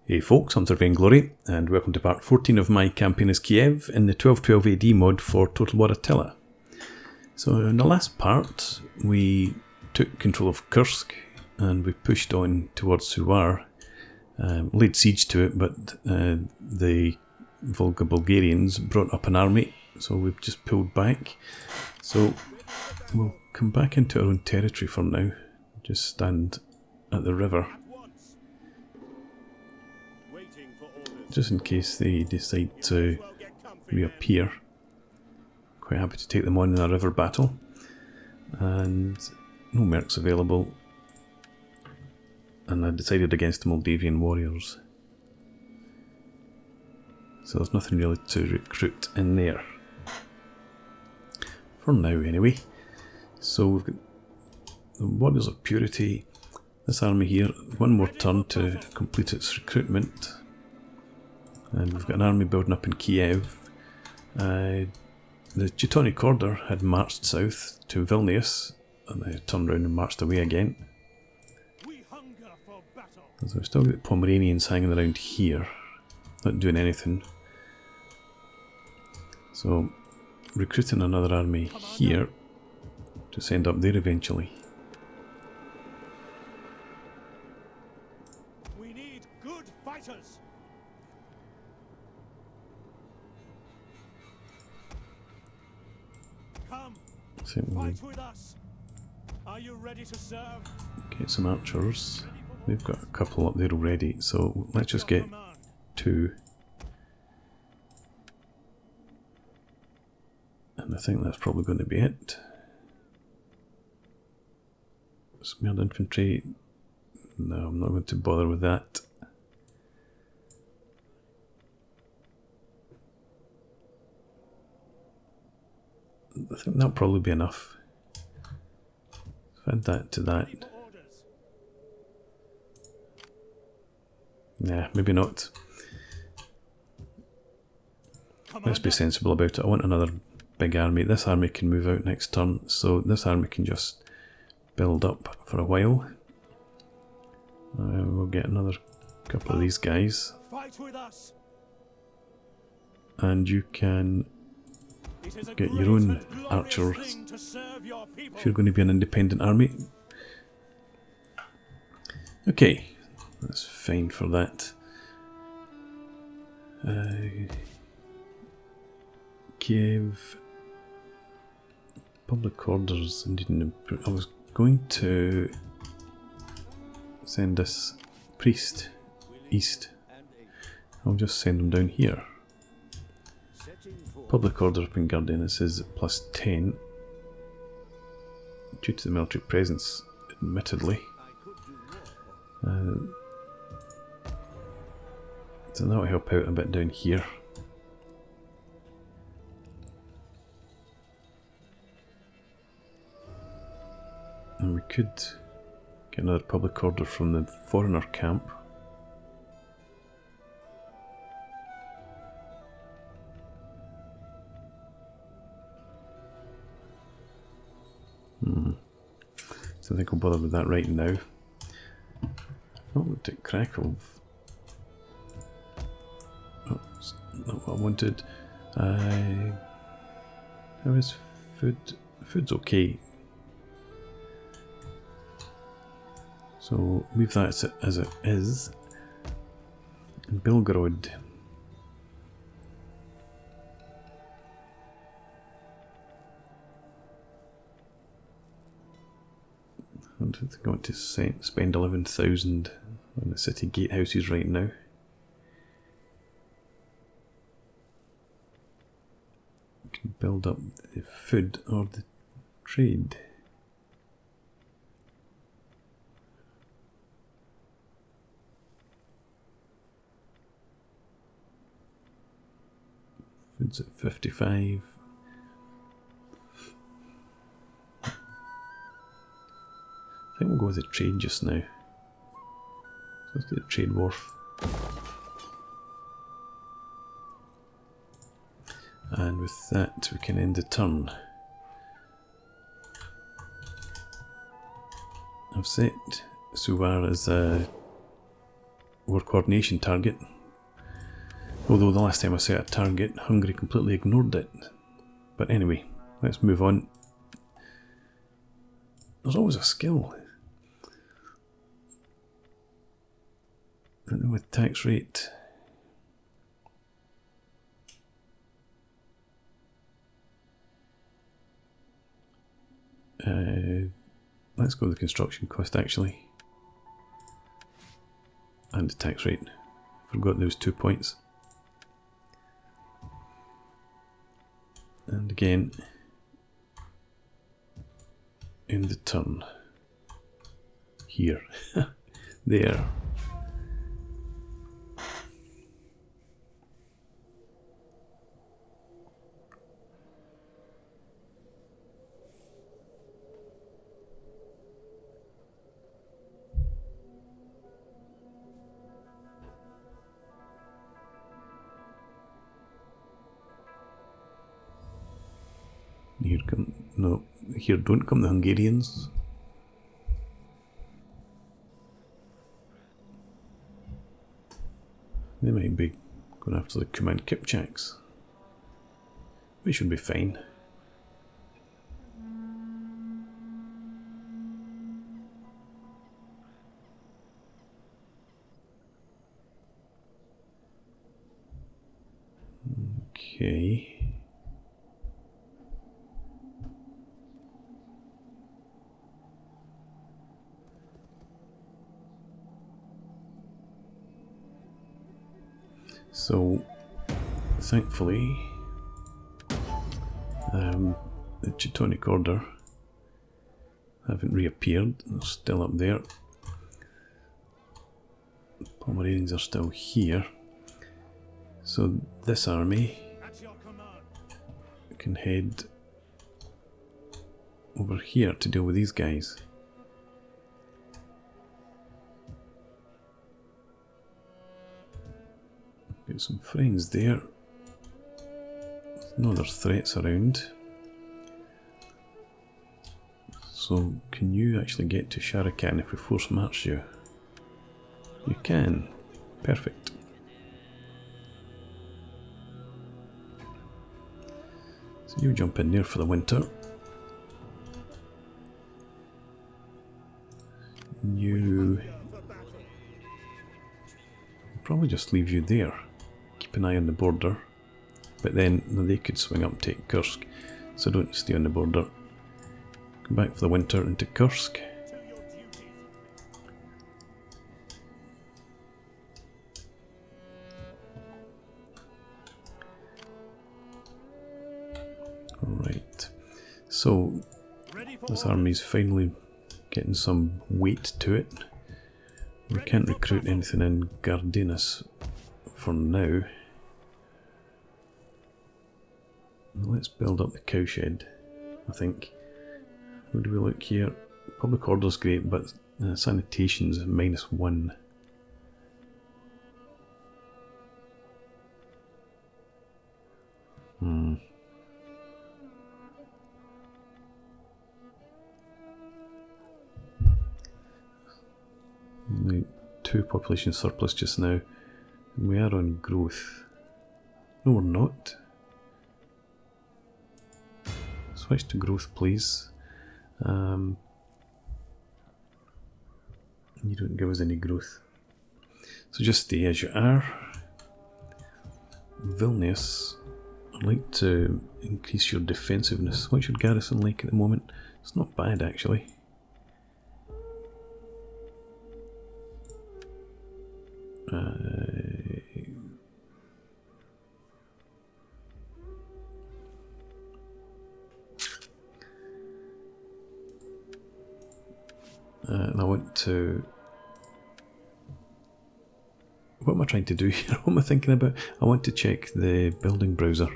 Hey folks, I'm Sir Vainglory, and welcome to part 14 of my campaign as Kiev in the 1212 AD mod for Total War Attila. So in the last part, we took control of Kursk, and we pushed on towards Suwar, laid siege to it, but the Volga Bulgarians brought up an army, so we've just pulled back. So we'll come back into our own territory for now, just stand at the river. Just in case they decide to reappear. Quite happy to take them on in a river battle. And no mercs available. And I decided against the Moldavian warriors. So there's nothing really to recruit in there. For now anyway. So we've got the Warriors of Purity. This army here, one more turn to complete its recruitment. And we've got an army building up in Kiev. The Teutonic Order had marched south to Vilnius, and they turned around and marched away again. So we've still got the Pomeranians hanging around here, not doing anything. So recruiting another army here to send up there eventually. We need good fighters. Fight with us. Are you ready to serve? Get some archers. We've got a couple up there already, so let's just get two. And I think that's probably going to be it. Smeared infantry. No, I'm not going to bother with that. I think that'll probably be enough. Add that to that. Nah, maybe not. Let's be sensible about it. I want another big army. This army can move out next turn, so this army can just build up for a while. We'll get another couple of these guys. And you can get your own archers if you're going to be an independent army. Okay, that's fine for that. Kiev public orders. I was going to send this priest east. I'll just send him down here. Public order up in Gardenius is +10 due to the military presence, admittedly. So that will help out a bit down here. And we could get another public order from the foreigner camp. So I think I'll bother with that right now. I've not looked at Krakow. Oh, that's not what I wanted. How is food? Food's okay. So leave that as it is. And Belgorod. I don't think I want to spend 11,000 on the city gatehouses right now. We can build up the food or the trade. Food's at 55. I think we'll go with the trade just now. Let's get the trade wharf. And with that we can end the turn. I've set Suwar as a war coordination target. Although the last time I set a target, Hungary completely ignored it. But anyway, let's move on. There's always a skill. With tax rate. Let's go with the construction cost actually. And the tax rate. Forgot those 2 points. And again, in the turn. Here. There. Here come, no, here don't come the Hungarians. They might be going after the Command Kipchaks. We should be fine. Okay. So, thankfully, the Teutonic Order haven't reappeared. They're still up there. Pomeranians are still here. So this army can head over here to deal with these guys. Got some friends there. No other threats around. So can you actually get to Sharakan if we force march you? You can. Perfect. So you jump in there for the winter. You probably just leave you there. Keep an eye on the border. But then they could swing up and take Kursk. So don't stay on the border. Come back for the winter into Kursk. Alright. So this army's finally getting some weight to it. We can't recruit anything in Gardinas for now. Let's build up the cowshed, I think. Where do we look here? Public order's great, but sanitation's -1. Only 2 population surplus just now. And we are on growth. No, we're not. Switch to growth, please. You don't give us any growth. So just stay as you are. Vilnius, I'd like to increase your defensiveness. What's your garrison like at the moment? It's not bad actually. And I want to... What am I trying to do here? What am I thinking about? I want to check the building browser.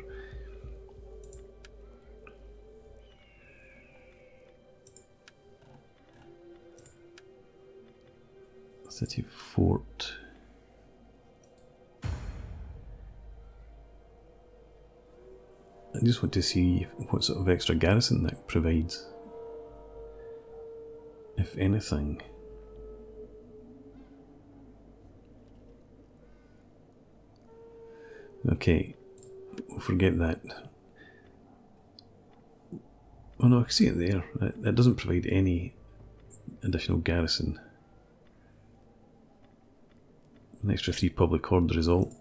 City fort. I just want to see what sort of extra garrison that provides. If anything. Okay, we'll forget that. Oh no, I can see it there. That doesn't provide any additional garrison. An extra 3 public order is all.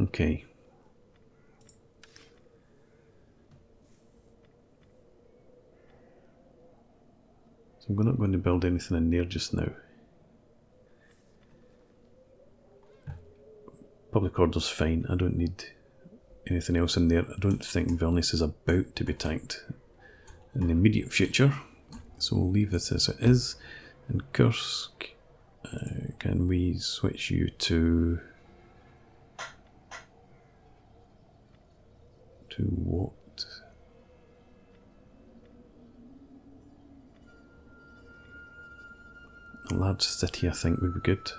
Okay. So we're not going to build anything in there just now. Public order's fine, I don't need anything else in there. I don't think Vilnius is about to be tanked in the immediate future, so we'll leave this as it is. And Kursk, can we switch you to what? A large city, I think, would be good.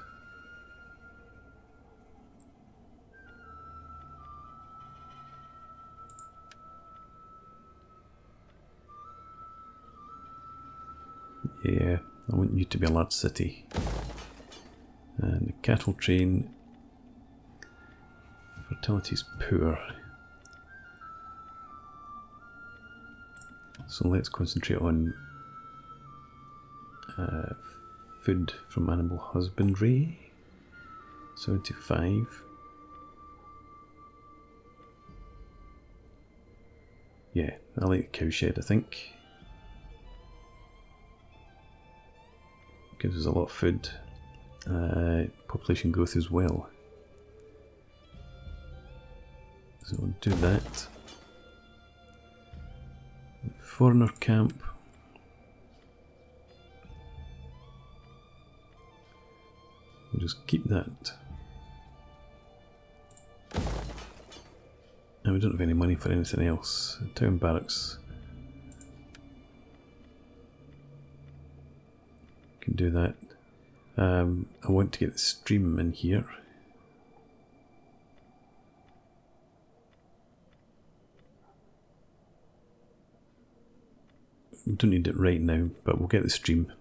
Yeah, I want you to be a large city. And the cattle train, fertility's poor. So let's concentrate on food from animal husbandry. 75. Yeah, I like the cowshed, I think. Gives us a lot of food. Population growth as well. So we'll do that. Foreigner camp. We'll just keep that. And we don't have any money for anything else. Town barracks. Can do that. I want to get the stream in here. We don't need it right now, but we'll get the stream.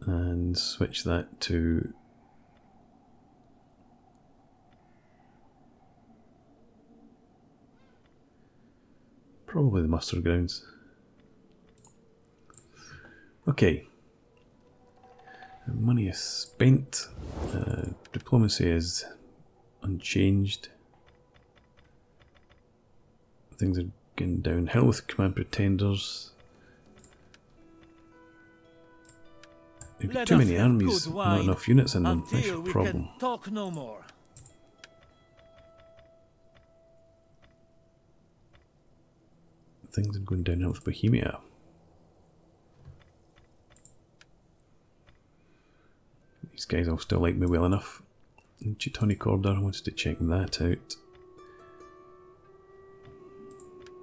And switch that to probably the muster grounds. Okay. Money is spent. Diplomacy is unchanged. Things are getting downhill with command pretenders. You've got too many armies, not enough units in them. That's your problem. Talk no more. Things are going downhill with Bohemia. These guys all still like me well enough. Teutonic Order, I wanted to check that out.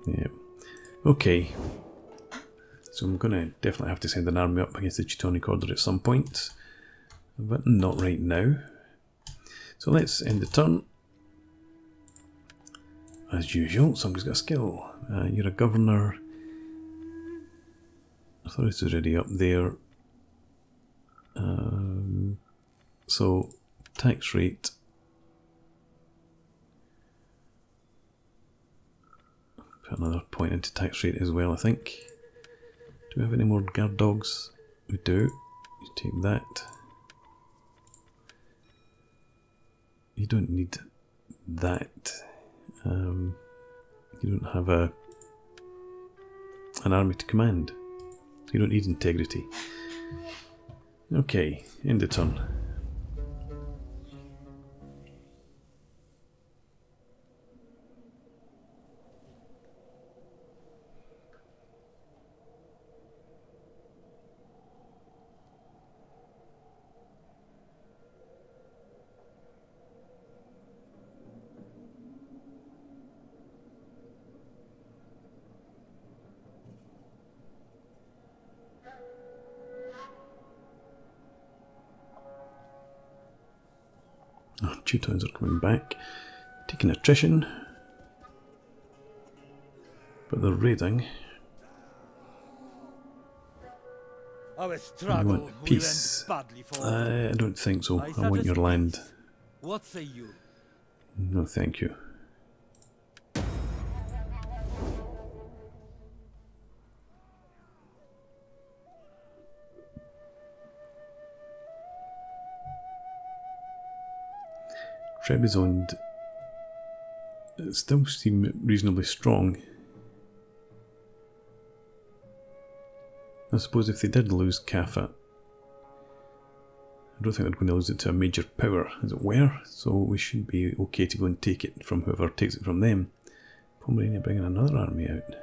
Yeah. Okay. So I'm going to definitely have to send an army up against the Teutonic Order at some point. But not right now. So let's end the turn. As usual, somebody's got a skill. You're a governor. Authority's already up there. So, tax rate. Put another point into tax rate as well, I think. Do we have any more guard dogs? We do. You take that. You don't need that. You don't have an army to command. You don't need integrity. Okay, end the turn. Oh, Teutons are coming back, taking attrition, but they're raiding. Our You struggle want peace? will end badly for all. I don't think so. I want your suggest land. peace. What say you? No, thank you. Trebizond still seem reasonably strong. I suppose if they did lose Kafat, I don't think they're going to lose it to a major power, as it were, so we should be okay to go and take it from whoever takes it from them. Pomerania bringing another army out.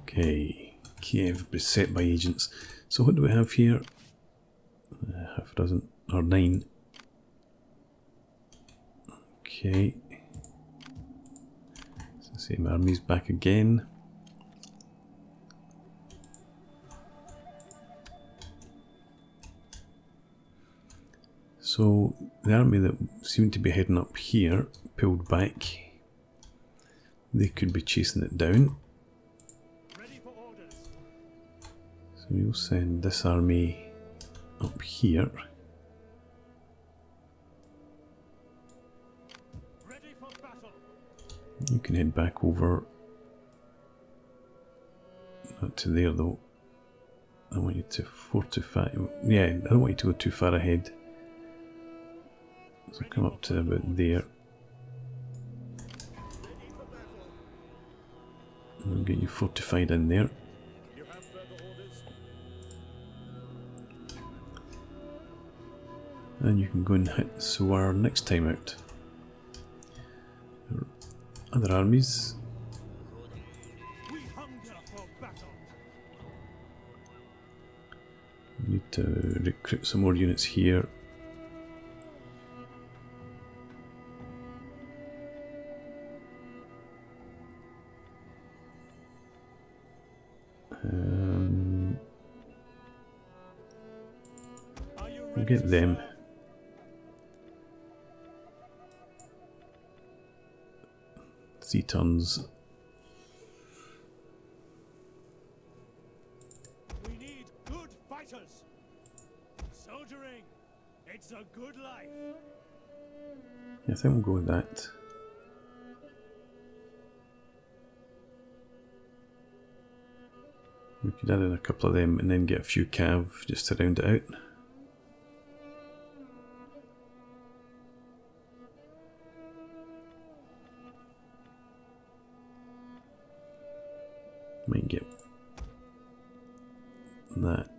Okay, Kiev beset by agents. So what do we have here? Half a dozen, or 9. Okay. It's the same army's back again. So the army that seemed to be heading up here pulled back. They could be chasing it down. So we'll send this army up here. Ready for battle. You can head back over. Not to there though. I want you to fortify. Yeah, I don't want you to go too far ahead. So come up to about there. And we'll get you fortified in there. You have further orders? And you can go and hit Suar next time out. Other armies. We hunger for battle. We need to recruit some more units here. Are you We'll ready get to them. serve? Tons. We need good fighters. Soldiering, it's a good life. Yeah, I think we'll go with that. We could add in a couple of them and then get a few cav just to round it out. Might get that.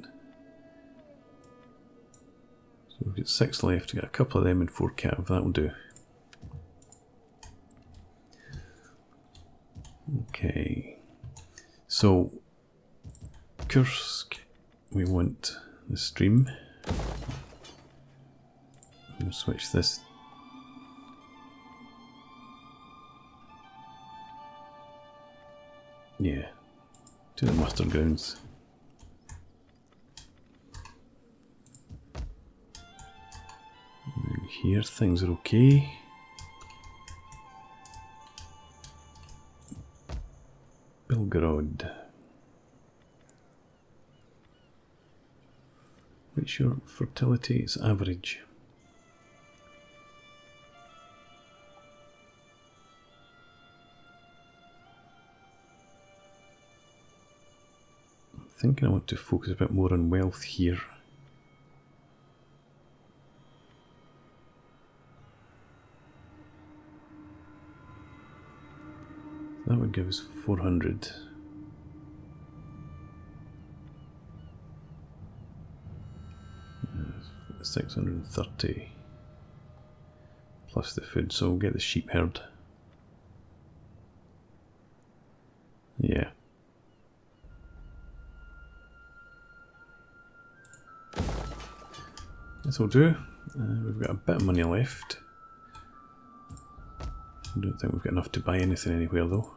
So we've got 6 left, got a couple of them and 4 cav, that'll do. Okay, so Kursk, we want the stream. We'll switch this. Yeah, to the muster grounds. And here things are okay. Belgorod. What's your fertility? It's average. I'm thinking I want to focus a bit more on wealth here. That would give us 400. 630 plus the food, so we'll get the sheep herd. Yeah. This will do. We've got a bit of money left. I don't think we've got enough to buy anything anywhere though.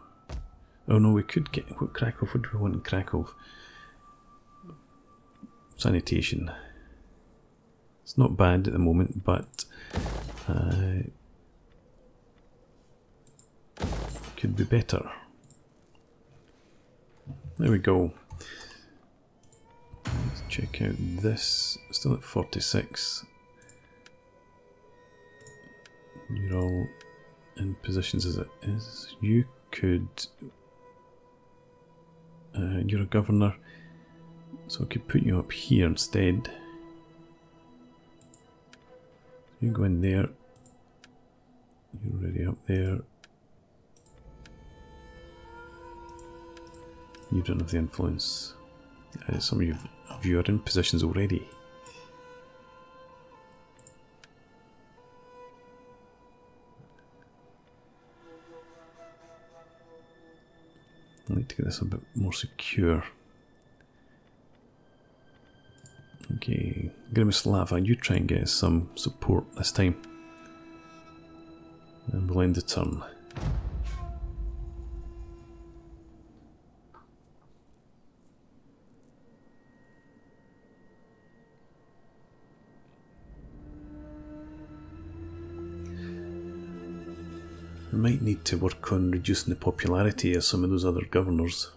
Oh no, we could get... What Krakow? What do we want in Krakow? Sanitation. It's not bad at the moment, but could be better. There we go. Let's check out this. Still at 46. You're all in positions as it is. You could... you're a governor, so I could put you up here instead. You go in there. You're already up there. You don't have the influence. Some of you are in positions already. I need to get this a bit more secure. Okay, Grimace Lava, you try and get us some support this time. And we'll end the turn. We might need to work on reducing the popularity of some of those other governors.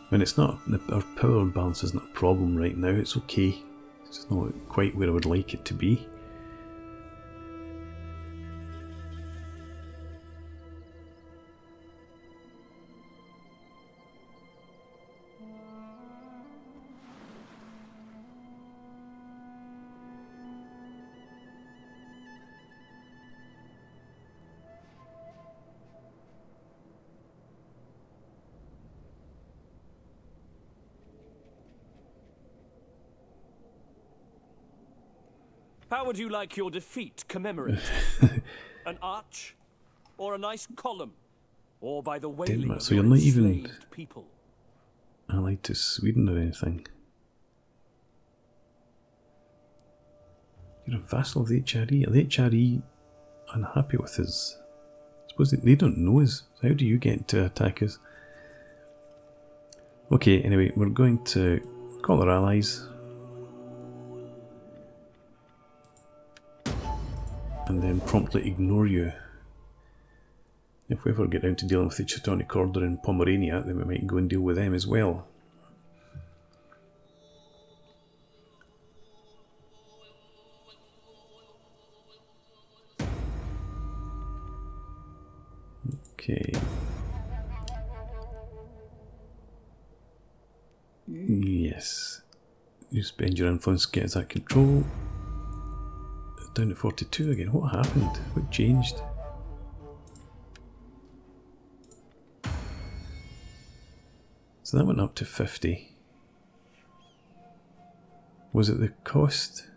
When it's not, our power balance isn't a problem right now, it's okay. It's just not quite where I would like it to be. How would you like your defeat commemorated? An arch? Or a nice column? Or by the wailing Denmark, of so your you're not even enslaved people? allied to Sweden or anything. You're a vassal of the HRE. Are the HRE unhappy with us? I suppose they don't know us. How do you get to attack us? Okay, anyway, we're going to call our allies. And then promptly ignore you. If we ever get down to dealing with the Teutonic Order in Pomerania, then we might go and deal with them as well. Okay. Yes. You spend your influence, get us that control. Down to 42 again. What happened? What changed? So that went up to 50. Was it the cost?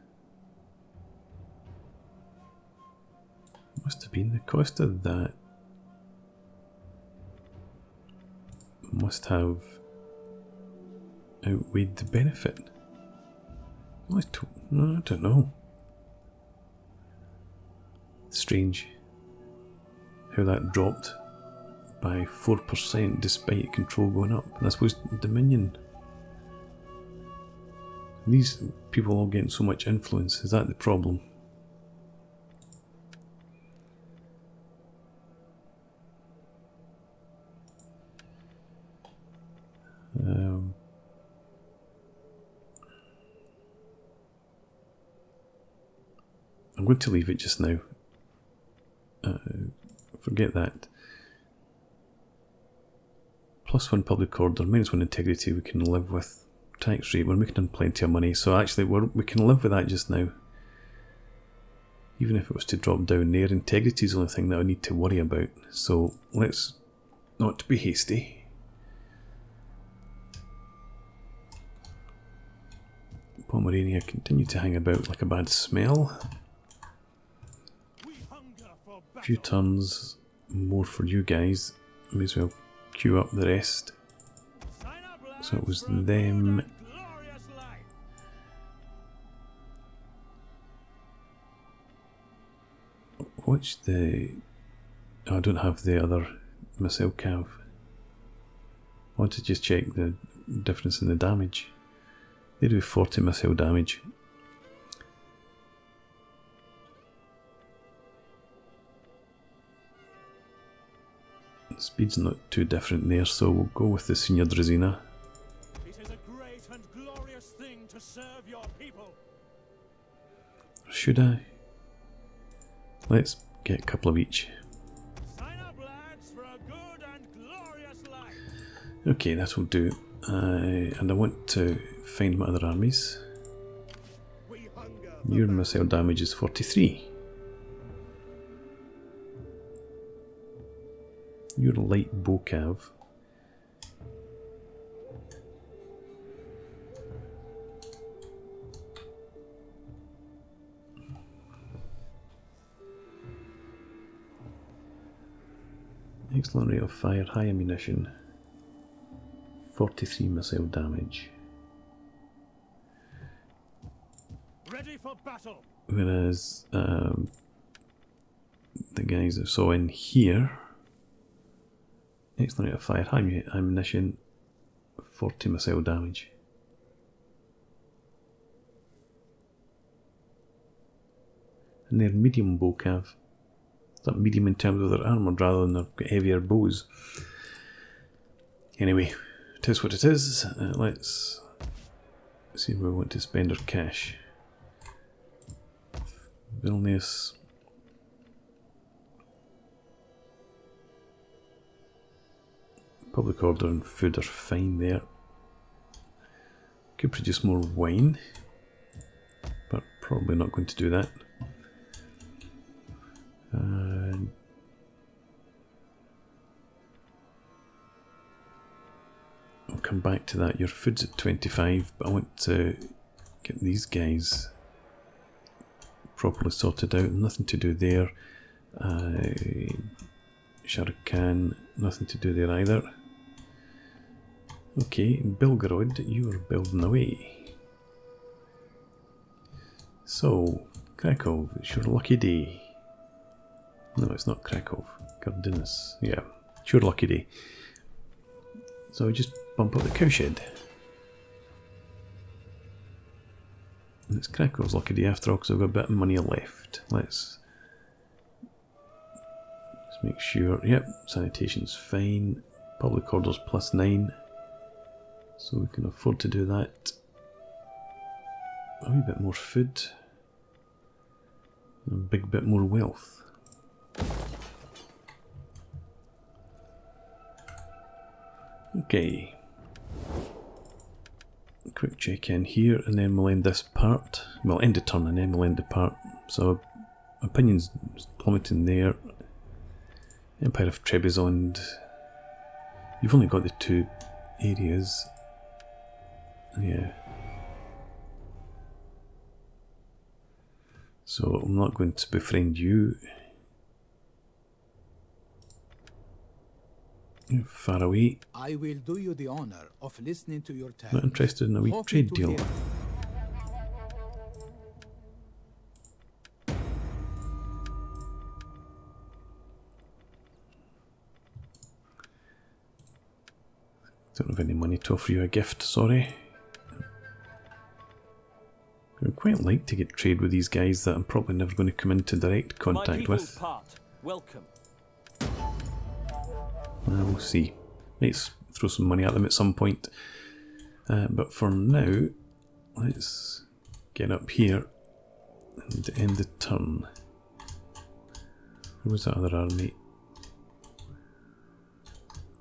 It must have been the cost of that. Must have outweighed the benefit. No, I don't know. Strange how that dropped by 4% despite control going up. And I suppose Dominion. These people all getting so much influence, is that the problem? I'm going to leave it just now. Forget that. +1 public order, -1 integrity we can live with. Tax rate, we're making plenty of money, so actually we can live with that just now. Even if it was to drop down there, integrity is the only thing that I need to worry about. So let's not be hasty. Pomerania continue to hang about like a bad smell. A few turns more for you guys. May as well queue up the rest. So it was them. What's the... Oh, I don't have the other missile cav. I want to just check the difference in the damage. They do 40 missile damage. Speed's not too different there, so we'll go with the Senior Drazina. It is a great and glorious thing to serve your people. Should I? Let's get a couple of each. Sign up, lads, for a good and glorious life. Okay, that will do. And I want to find my other armies. Your missile damage is 43. Your light bow cav. Excellent rate of fire, high ammunition. 43 missile damage. Ready for battle. Whereas the guys I saw in here, excellent rate of fire, high ammunition, 40 missile damage. And they're medium bow cav. Is that medium in terms of their armour rather than their heavier bows? Anyway, it is what it is. Let's see where we want to spend our cash. Vilnius. Public order and food are fine there. Could produce more wine, but probably not going to do that. I'll come back to that. Your food's at 25, but I want to get these guys properly sorted out. Nothing to do there. Shah Rukh Khan, nothing to do there either. Okay, Belgorod, you are building away. So, Krakow, it's your lucky day. No, it's not Krakow. Gardinus. Yeah, it's your lucky day. So we just bump up the cowshed. And it's Krakow's lucky day after all, because I've got a bit of money left. Let's make sure. Yep, sanitation's fine. Public orders +9. So we can afford to do that. A wee bit more food. A big bit more wealth. Okay. Quick check in here and then we'll end this part. We'll end the turn and then we'll end the part. So opinions plummeting there. Empire of Trebizond. You've only got the 2 areas. Yeah. So I'm not going to befriend you. You're far away. I will do you the honor of listening to your tale. Not interested in a wee trade deal. Don't have any money to offer you a gift, sorry. I would quite like to get trade with these guys that I'm probably never going to come into direct contact with. Welcome. We'll see. Let's throw some money at them at some point. But for now, let's get up here and end the turn. Where was that other army?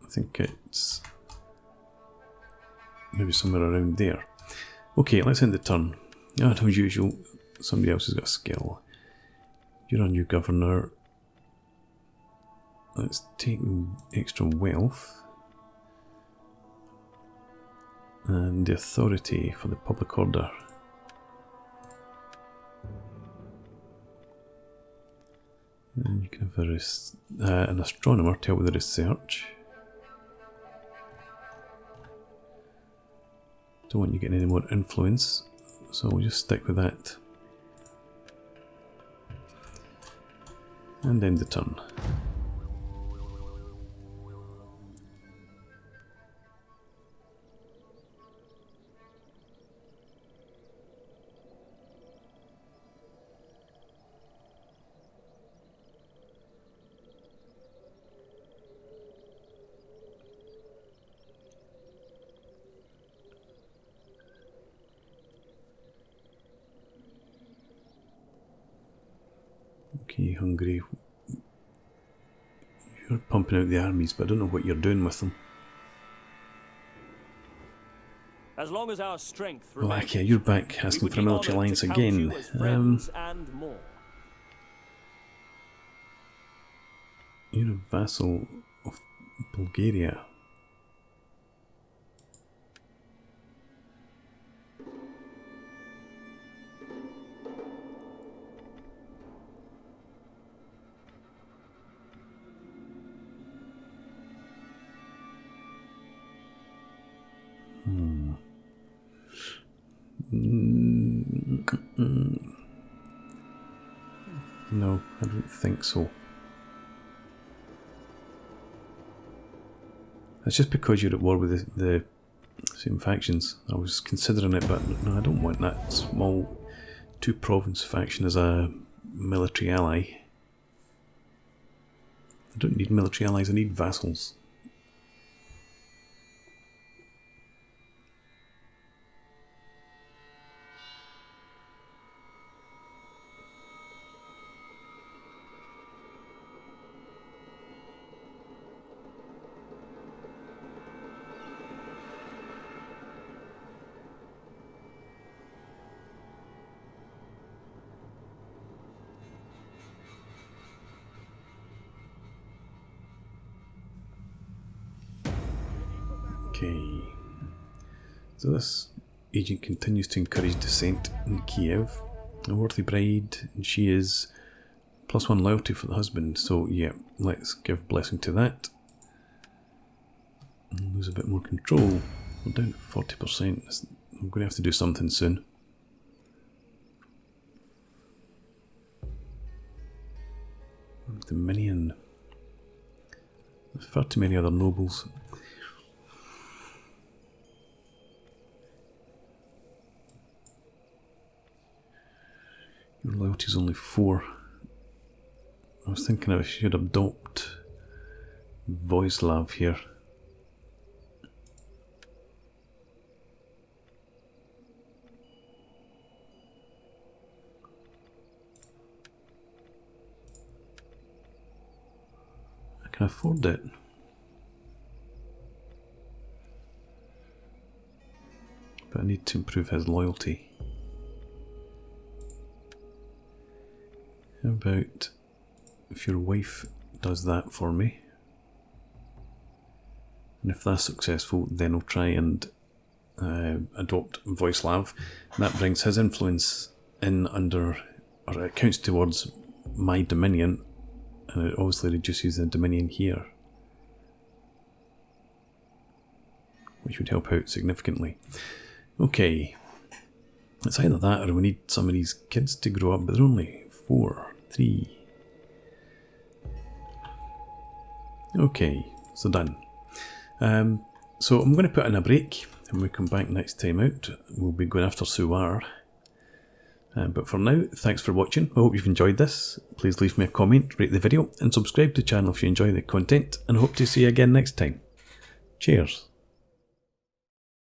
I think it's maybe somewhere around there. Okay, let's end the turn. And as usual, somebody else has got a skill. You're a new governor. Let's take extra wealth. And the authority for the public order. And you can have an astronomer to help with the research. Don't want you getting any more influence, so we'll just stick with that. And end the turn. Okay, Hungary. You're pumping out the armies, but I don't know what you're doing with them. As long as our strength Well, you're back asking for a military alliance again. You're a vassal of Bulgaria. No, I don't think so. It's just because you're at war with the same factions. I was considering it, but no, I don't want that small two-province faction as a military ally. I don't need military allies, I need vassals. Okay, so this agent continues to encourage dissent in Kiev. A worthy bride, and she is +1 loyalty for the husband, so yeah, let's give blessing to that. And lose a bit more control. We're down at 40%. I'm going to have to do something soon. Dominion. There's far too many other nobles. Your loyalty is only 4. I was thinking I should adopt Voislav here. I can afford it. But I need to improve his loyalty. How about if your wife does that for me? And if that's successful, then I'll try and adopt Voislav. That brings his influence in under, or it counts towards my dominion, and it obviously reduces the dominion here, which would help out significantly. Okay, it's either that or we need some of these kids to grow up, but they're only 4, 3. Okay, so done. So I'm going to put in a break, and when we come back next time out, we'll be going after Suar. But for now, thanks for watching. I hope you've enjoyed this. Please leave me a comment, rate the video, and subscribe to the channel if you enjoy the content, and I hope to see you again next time. Cheers.